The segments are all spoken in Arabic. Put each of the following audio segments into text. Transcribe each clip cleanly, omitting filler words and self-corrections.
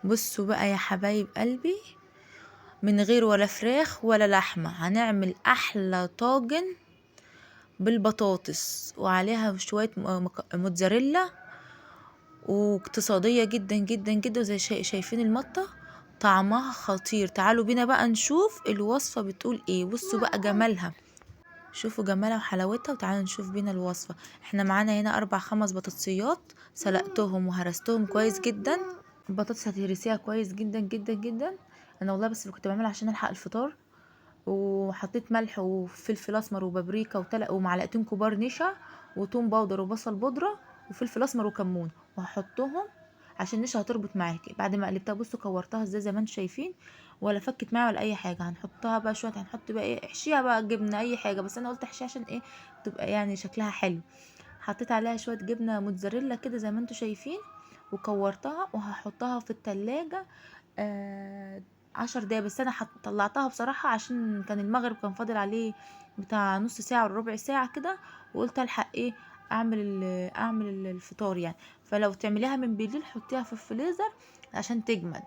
بصوا بقى يا حبايب قلبي، من غير ولا فراخ ولا لحمة هنعمل احلى طاجن بالبطاطس وعليها شوية موتزاريلا، واقتصادية جدا جدا جدا زي شايفين المطة، طعمها خطير. تعالوا بينا بقى نشوف الوصفة بتقول ايه. بصوا بقى جمالها، شوفوا جمالها وحلاوتها، وتعالوا نشوف بينا الوصفة. احنا معانا هنا 4 5 بطاطسيات، سلقتهم وهرستهم كويس جدا. البطاطس هتهرسيها كويس جدا جدا جدا. انا والله بس كنت بعملها عشان الحق الفطار، وحطيت ملح وفلفل اسمر وبابريكا ومعلقتين كبار نشا وتوم باودر وبصل بودره وفلفل اسمر وكمون، وهحطهم عشان النشا هتربط معاكي. بعد ما قلبتها بصوا كورتها ازاي زي ما انتم شايفين، ولا فكت معايا ولا اي حاجه. هنحطها بقى شويه، هنحط بقى ايه، احشيها بقى جبنه اي حاجه، بس انا قلت احشيها عشان ايه، تبقى يعني شكلها حلو. حطيت عليها شويه جبنه موتزاريلا كده زي ما انتم شايفين، وكورتها وهحطها في التلاجة 10 دقايق. بس انا طلعتها بصراحة عشان كان المغرب كان فاضل عليه بتاع نص ساعة ولا ربع ساعة كده، وقلت الحق ايه، اعمل الفطار يعني. فلو تعمليها من بالليل حطيها في الفريزر عشان تجمد.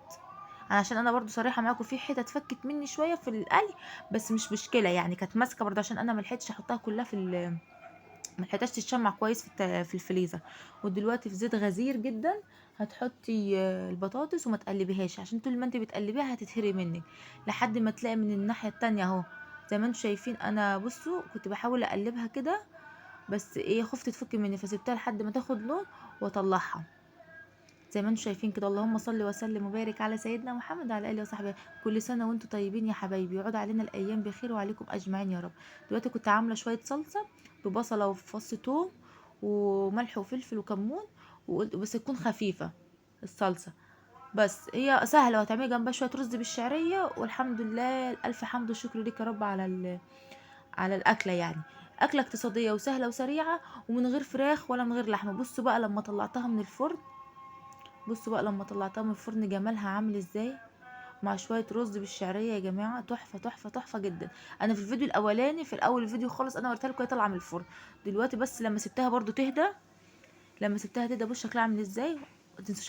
عشان انا برضو صريحه معاكم، في حتت فكت مني شويه في القلي، بس مش مشكله يعني، كانت ماسكه برضو عشان انا ملحقتش احطها كلها ملحقتهاش تتشمع كويس في الفريزر. ودلوقتي في زيت غزير جدا هتحطي البطاطس وما تقلبيهاش، عشان طول ما انت بتقلبيها هتتهري منك، لحد ما تلاقي من الناحيه التانية اهو زي ما انتم شايفين. انا بصوا كنت بحاول اقلبها كده، بس ايه، خفت تفك مني فسيبتها لحد ما تاخد لون واطلعها زي ما انتم شايفين كده. اللهم صل وسلم وبارك على سيدنا محمد وعلى اله وصحبه. كل سنه وانتم طيبين يا حبايبي، يعود علينا الايام بخير وعليكم اجمعين يا رب. دلوقتي كنت عامله شويه صلصه ببصله وفص ثوم وملح وفلفل وكمون، وقلت بس تكون خفيفه الصلصه. بس هي سهله، وهتعملي جنبها شويه رز بالشعريه، والحمد لله الف حمد وشكر ليك يا رب على الاكله يعني. اكله اقتصاديه وسهله وسريعه، ومن غير فراخ ولا من غير لحمه. بصوا بقى لما طلعتها من الفرن جمالها عامل ازاي، مع شويه رز بالشعريه يا جماعه، تحفه تحفه تحفه جدا. انا في الفيديو الاولاني في الاول الفيديو خالص انا وريتها لكم وهي طالعه من الفرن. دلوقتي بس لما سبتها برضو تهدى، لما سبتها تهدى بص شكلها عامل ازاي. متنسوش